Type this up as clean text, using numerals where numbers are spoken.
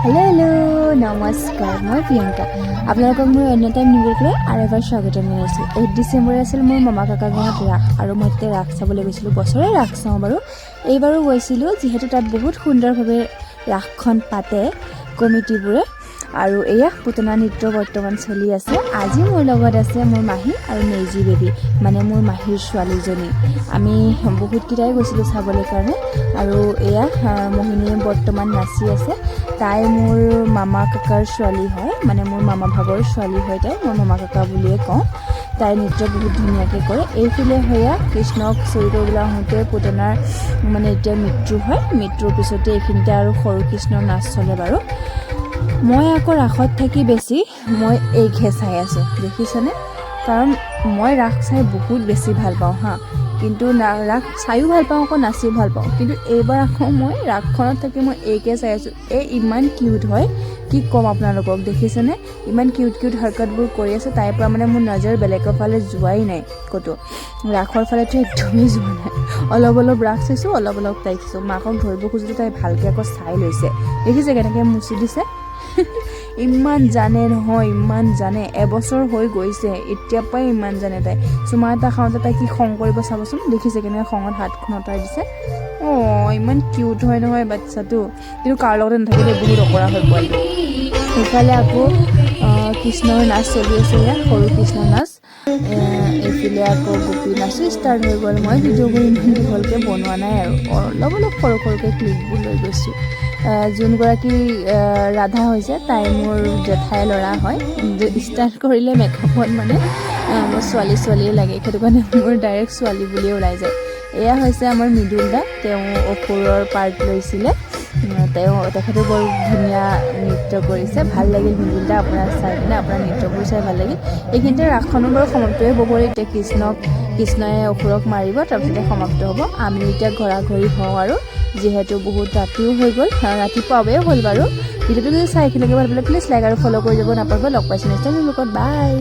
hello नमस्कार मैं प्रियंका আপোনালোকক মোৰ অন্যতম নিবেদনলৈ আৰু এবাৰ স্বাগত জনাইছোঁ 8 ডিসেম্বৰ আছিল মোৰ মামা কাকা গাঁৱত ৰাস আৰু মই তাতে ৰাস চাবলৈ গৈছিলোঁ বছৰে ৰাস চাওঁ বাৰু এইবাৰো গৈছিলোঁ যিহেতু তাত বহুত সুন্দৰভাৱে ৰাসখন পাতে কমিটিবোৰে আৰু এয়া পুতনা নৃত্য বৰ্তমান চলি আছে আজি মোৰ লগত আছে মোৰ মাহী আৰু মেজি বেবী মানে মোৰ মাহীৰ ছোৱালীজনী আমি বহুত কিটাই গৈছিলোঁ চাবলৈ কাৰণে আৰু এয়া মোহিনী বৰ্তমান নাচি আছে তাই মোৰ মামা কাকাৰ ছোৱালী হয় মানে মোৰ মামা ভাগৰ ছোৱালী হয় তাই মই মামা কাকা বুলিয়ে কওঁ তাই নৃত্য বহুত ধুনীয়াকৈ কৰে এইফালে হয়া কৃষ্ণক চুৰি কৰিবলৈ আহোঁতে পুতনাৰ মানে এতিয়া মৃত্যু হয় মৃত্যুৰ পিছতে এইখিনিতে আৰু সৰু কৃষ্ণৰ নাচ চলে বাৰু মই আকৌ ৰাসত থাকি বেছি মই এইহে চাই আছোঁ দেখিছেনে কাৰণ মই ৰাস চাই বহুত বেছি ভাল পাওঁ হা কিন্তু ৰাস চাইও ভাল পাওঁ আকৌ নাচিও ভাল পাওঁ কিন্তু এইবাৰ আকৌ মই ৰাসখনত থাকি মই এইকে চাই আছোঁ এই ইমান কিউট হয় কি ক'ম আপোনালোকক দেখিছেনে ইমান কিউট হৰকতবোৰ কৰি আছে তাইৰ পৰা মানে মোৰ নজৰ বেলেগৰ ফালে যোৱাই নাই ক'তো ৰাসৰ ফালেতো একদমেই যোৱা নাই অলপ ৰাস চাইছোঁ অলপ তাইক চাইছোঁ মাকক ধৰিব খুজিলে তাই ভালকৈ আকৌ চাই লৈছে দেখিছে কেনেকৈ মুচি দিছে ইমান জানে নহয় ইমান জানে এবছৰ হৈ গৈছে এতিয়া পৰাই ইমান জানে তাই চুমা এটা খাওঁতে তাই কি খং কৰিব চাবচোন দেখিছে কেনেকৈ খঙত হাতখন অঁতাই দিছে ইমান কিউট হয় নহয় বাচ্চাটো কিন্তু কাৰ লগতে নাথাকিলে বহুত অকৰা হৈ পোৱালি সেইফালে আকৌ কৃষ্ণৰ নাচ চলি আছে ইয়াত সৰু কৃষ্ণৰ নাচ এইফালে আকৌ গোপী নাচো ষ্টাৰ্ট হৈ গ'ল মই ভিডিঅ'বোৰ ইমান দীঘলকৈ বনোৱা নাই আৰু অলপ সৰুকৈ ক্লিপবোৰ লৈ গৈছোঁ যোনগৰাকী ৰাধা হৈছে তাই মোৰ জেঠাই ল'ৰা হয় ষ্টাৰ্ট কৰিলে মেকআপত মানে মোৰ ছোৱালীয়ে লাগে সেইটো কাৰণে মোৰ ডাইৰেক্ট ছোৱালী বুলিয়ে ওলাই যায় এয়া হৈছে আমাৰ মৃদুল দা তেওঁ অসুৰৰ পাৰ্ট লৈছিলে তেখেতে বৰ ধুনীয়া নৃত্য কৰিছে ভাল লাগিল মৃদুল দা আপোনাৰ চাই পিনে আপোনাৰ নৃত্যবোৰ চাই ভাল লাগিল এইখিনিতে ৰাসখনো বাৰু সমাপ্তই হ'ব এতিয়া কৃষ্ণই অসুৰক মাৰিব তাৰপিছতে সমাপ্ত হ'ব আমি এতিয়া ঘৰা-ঘৰি হওঁ আৰু যিহেতু বহুত ৰাতিও হৈ গ'ল ৰাতিপুৱাৱে হ'ল বাৰু ভিডিঅ'টো যদি চাই একেলগে ভাল পালে প্লিজ লাইক আৰু ফ'ল' কৰি যাব নাপাহৰিব লগ পাইছোঁ নেক্সট টাইম লগত বাই